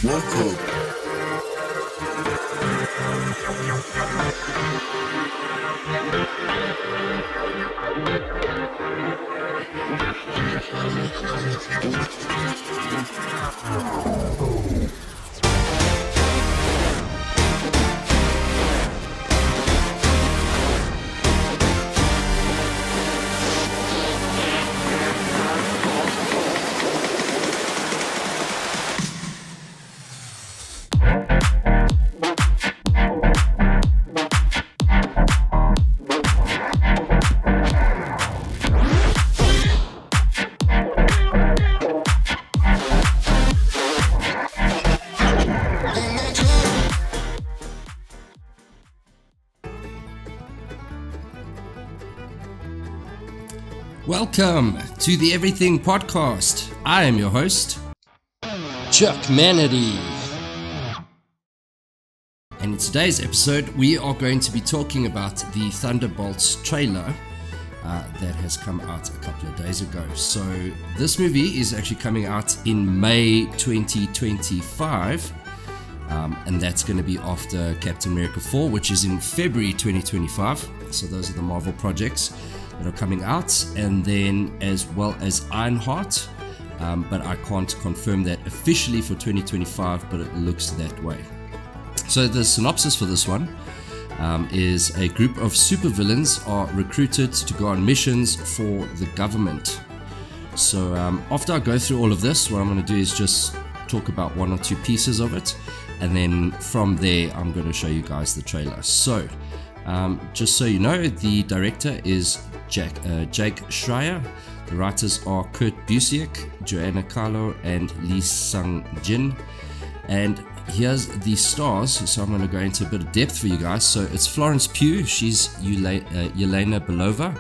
Welcome. Welcome to the Everything Podcast. I am your host, Chuck Manity. And in today's episode, we are going to be talking about the Thunderbolts trailer that has come out a couple of days ago. So this movie is actually coming out in May 2025. And that's going to be after Captain America 4, which is in February 2025. So those are the Marvel projects that are coming out, and then as well as Ironheart, but I can't confirm that officially for 2025, but it looks that way. So the synopsis for this one is a group of supervillains are recruited to go on missions for the government. So after I go through all of this, what I'm going to do is just talk about one or two pieces of it, and then from there I'm going to show you guys the trailer. So just so you know, the director is Jake Schreier. The writers are Kurt Busiek, Joanna Carlo, and Lee Sung-jin. And here's the stars, so I'm going to go into a bit of depth for you guys. So it's Florence Pugh, she's Yelena Belova.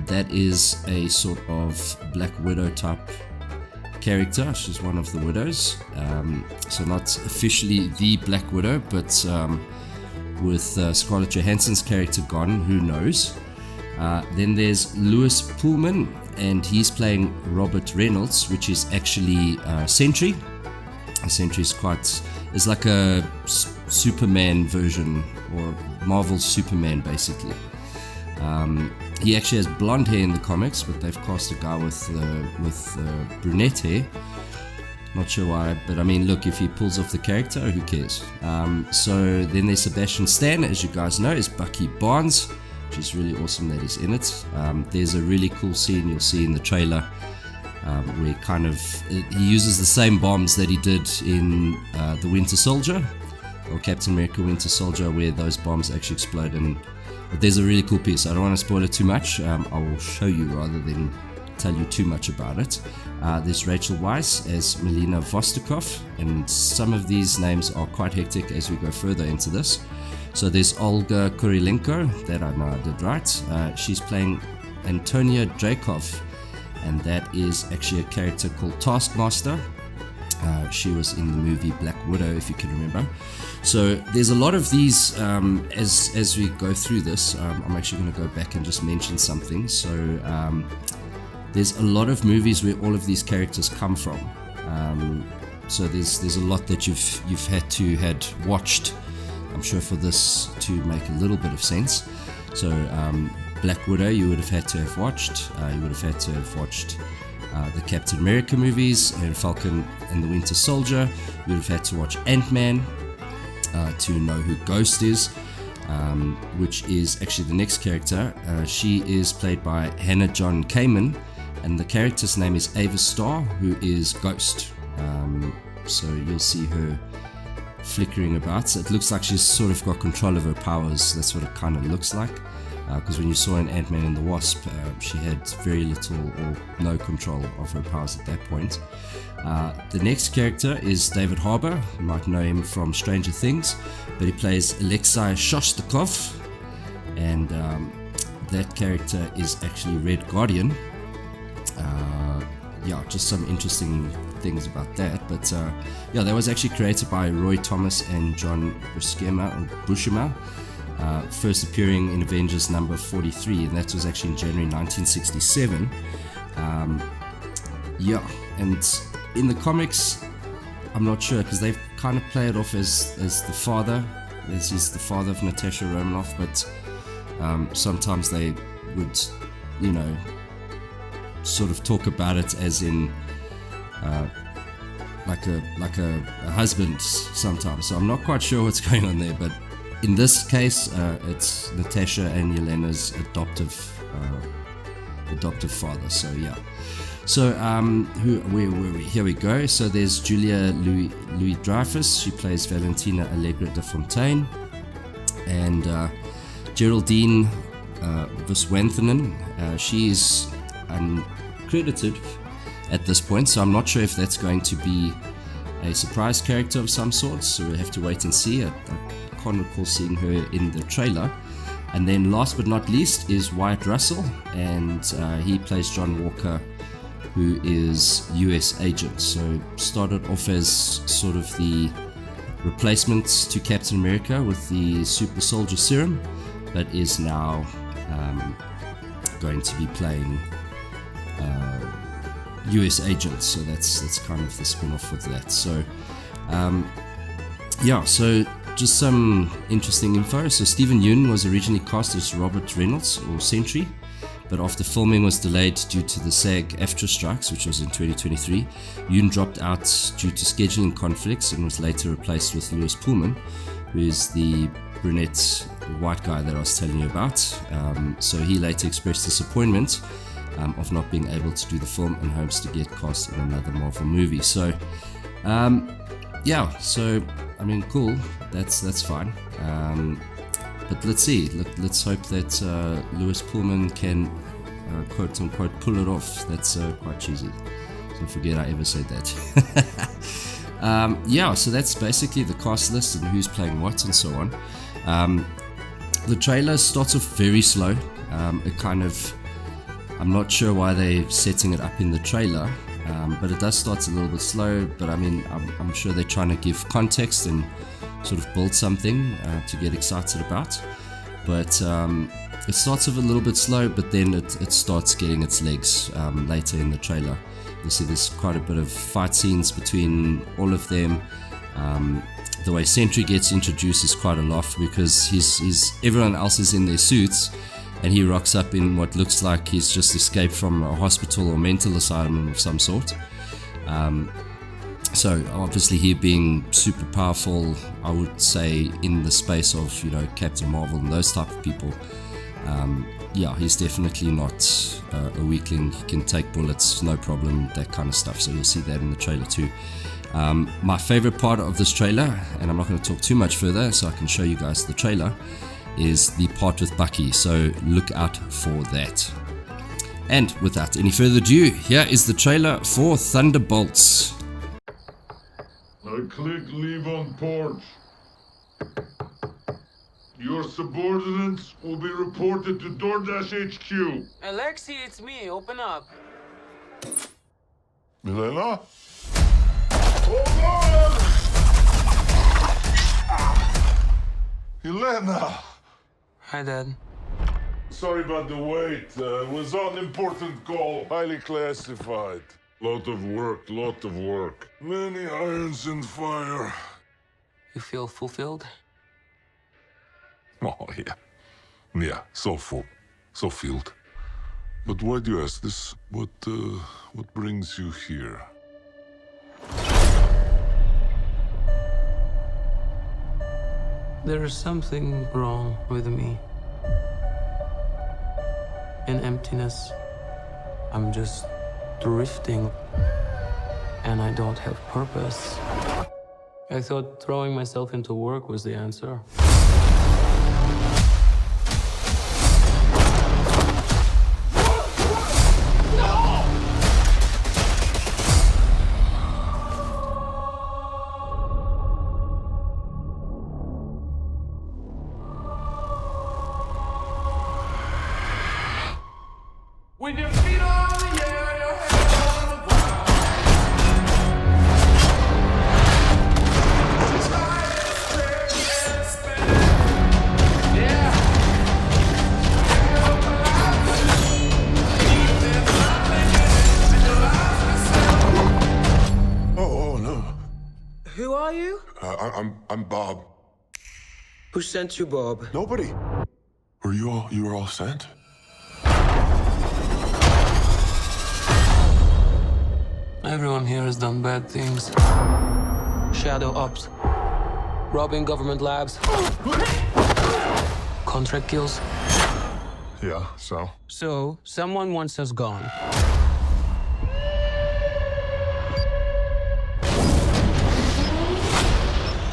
That is a sort of Black Widow type character. She's one of the widows. So not officially the Black Widow, but with Scarlett Johansson's character gone, who knows. Then there's Lewis Pullman, and he's playing Robert Reynolds, which is actually Sentry. Sentry is like a Superman version, or Marvel's Superman basically. He actually has blonde hair in the comics, but they've cast a guy with brunette hair. Not sure why, but I mean, look, if he pulls off the character, who cares? So then there's Sebastian Stan, as you guys know, is Bucky Barnes, which is really awesome that he's in it. There's a really cool scene you'll see in the trailer where he uses the same bombs that he did in the Winter Soldier, or Captain America Winter Soldier, where those bombs actually explode. But there's a really cool piece. I don't want to spoil it too much. I will show you rather than tell you too much about it. There's Rachel Weisz as Melina Vostokov, and some of these names are quite hectic as we go further into this. So there's Olga Kurilenko, that I know I did right. She's playing Antonia Dreykov, and that is actually a character called Taskmaster. She was in the movie Black Widow, if you can remember. So there's a lot of these. As we go through this, I'm actually going to go back and just mention something. So there's a lot of movies where all of these characters come from. So there's a lot that you've had watched, I'm sure, for this to make a little bit of sense. So Black Widow, you would have had to have watched. You would have had to have watched the Captain America movies, and Falcon and the Winter Soldier. You would have had to watch Ant-Man to know who Ghost is, which is actually the next character. She is played by Hannah John Kamen, and the character's name is Ava Starr, who is Ghost. So you'll see her flickering about. So it looks like she's sort of got control of her powers. That's what it kind of looks like. Because when you saw in Ant-Man and the Wasp, she had very little or no control of her powers at that point. The next character is David Harbour. You might know him from Stranger Things, but he plays Alexei Shostakov, and that character is actually Red Guardian. Just some interesting things about that. But that was actually created by Roy Thomas and John Buscema, first appearing in Avengers number 43, and that was actually in January 1967. And in the comics, I'm not sure, because they've kind of played it off as the father, as he's the father of Natasha Romanoff, but sometimes they would, you know, sort of talk about it as in like a husband sometimes. So I'm not quite sure what's going on there, but in this case, it's Natasha and Yelena's adoptive father. So yeah. So where were we? Here we go. So there's Julia Louis Dreyfus. She plays Valentina Allegra de Fontaine, and Geraldine Viswanathan. She is uncredited at this point, so I'm not sure if that's going to be a surprise character of some sort. So we'll have to wait and see. I can't recall seeing her in the trailer. And then last but not least is Wyatt Russell, and he plays John Walker, who is US agent. So started off as sort of the replacement to Captain America with the super soldier serum, but is now going to be playing US agent. So that's kind of the spin-off of that. So yeah, so just some interesting info. So Stephen Yeun was originally cast as Robert Reynolds, or Sentry, but after filming was delayed due to the SAG-AFTRA strikes, which was in 2023, Yeun dropped out due to scheduling conflicts and was later replaced with Lewis Pullman, who is the brunette white guy that I was telling you about. So he later expressed disappointment of not being able to do the film and hopes to get cast in another Marvel movie. So yeah, so I mean, cool, that's fine. But let's see. Let's hope that Lewis Pullman can quote unquote pull it off. That's quite cheesy. Don't forget I ever said that. Yeah, so that's basically the cast list and who's playing what and so on. The trailer starts off very slow. It kind of, I'm not sure why they're setting it up in the trailer, but it does start a little bit slow. But I mean, I'm sure they're trying to give context and sort of build something to get excited about. But it starts off a little bit slow, but then it starts getting its legs later in the trailer. You see there's quite a bit of fight scenes between all of them. The way Sentry gets introduced is quite a laugh, because everyone else is in their suits and he rocks up in what looks like he's just escaped from a hospital or mental asylum of some sort. So obviously he being super powerful, I would say in the space of, you know, Captain Marvel and those type of people, yeah, he's definitely not a weakling. He can take bullets, no problem, that kind of stuff. So you'll see that in the trailer too. My favorite part of this trailer, and I'm not going to talk too much further so I can show you guys the trailer, is the part with Bucky. So look out for that. And without any further ado, here is the trailer for Thunderbolts. I click leave on porch. Your subordinates will be reported to DoorDash HQ. Alexi, it's me. Open up. Milena? Hold on! Elena! Hi, Dad. Sorry about the wait. It was on important call. Highly classified. Lot of work. Many irons in fire. You feel fulfilled? Oh, yeah. Yeah, so full. So filled. But why do you ask this? What brings you here? There is something wrong with me. In emptiness, I'm just drifting, and I don't have purpose. I thought throwing myself into work was the answer. With your feet on the air, your head on the ground. Try to spend Who are you? I'm Bob. Who sent you, Bob? Nobody. You were all sent? Everyone here has done bad things. Shadow ops. Robbing government labs. Contract kills. Yeah, so? So, someone wants us gone.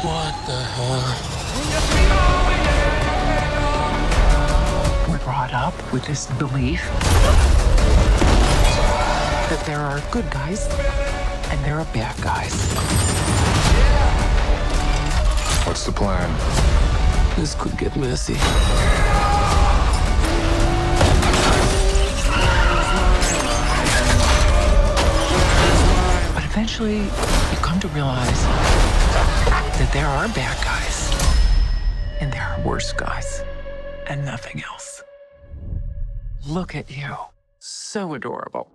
What the hell? We're brought up with this belief that there are good guys and there are bad guys. What's the plan? This could get messy. But eventually, you come to realize that there are bad guys and there are worse guys and nothing else. Look at you. So adorable.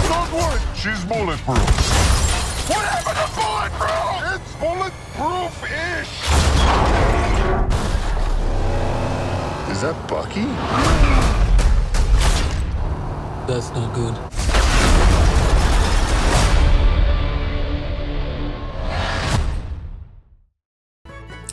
Don't worry, she's bulletproof. What happened to bulletproof? It's bulletproof-ish. Is that Bucky? That's not good.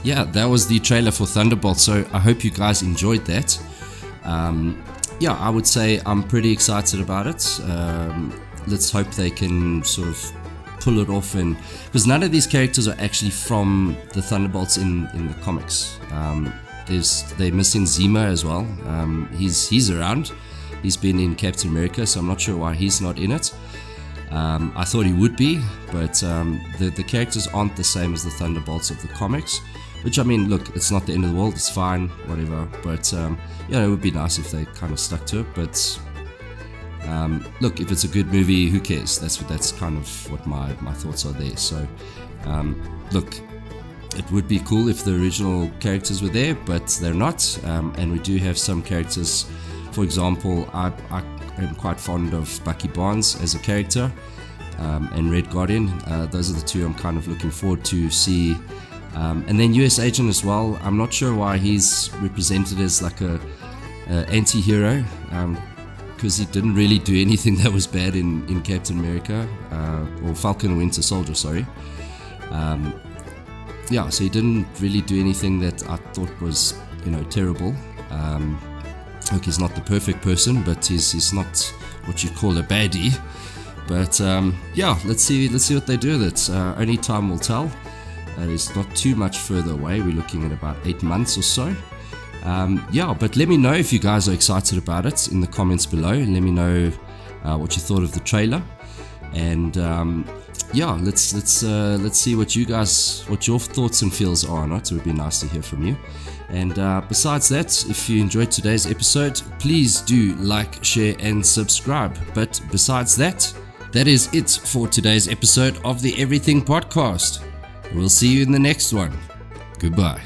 Yeah, that was the trailer for Thunderbolts, so I hope you guys enjoyed that. Yeah, I would say I'm pretty excited about it. Let's hope they can sort of pull it off, and because none of these characters are actually from the Thunderbolts in the comics. They're missing Zemo as well. He's around. He's been in Captain America, so I'm not sure why he's not in it. I thought he would be, but the characters aren't the same as the Thunderbolts of the comics. Which, I mean, look, it's not the end of the world, it's fine, whatever. But, you know, it would be nice if they kind of stuck to it. But, look, if it's a good movie, who cares? That's kind of what my thoughts are there. So, look, it would be cool if the original characters were there, but they're not. And we do have some characters. For example, I am quite fond of Bucky Barnes as a character, and Red Guardian. Those are the two I'm kind of looking forward to see. And then US Agent as well. I'm not sure why he's represented as like a anti-hero, because he didn't really do anything that was bad in Captain America, or Falcon and Winter Soldier, sorry. Yeah, so he didn't really do anything that I thought was, you know, terrible. Look, he's not the perfect person, but he's not what you call a baddie. But yeah, let's see what they do with it. Only time will tell. It's not too much further away. We're looking at about 8 months or so. Yeah, but let me know if you guys are excited about it in the comments below, and let me know what you thought of the trailer. And yeah, let's see what your thoughts and feels are on it. It would be nice to hear from you. And besides that, if you enjoyed today's episode, please do like, share, and subscribe. But besides that, that is it for today's episode of the Everything Podcast. We'll see you in the next one. Goodbye.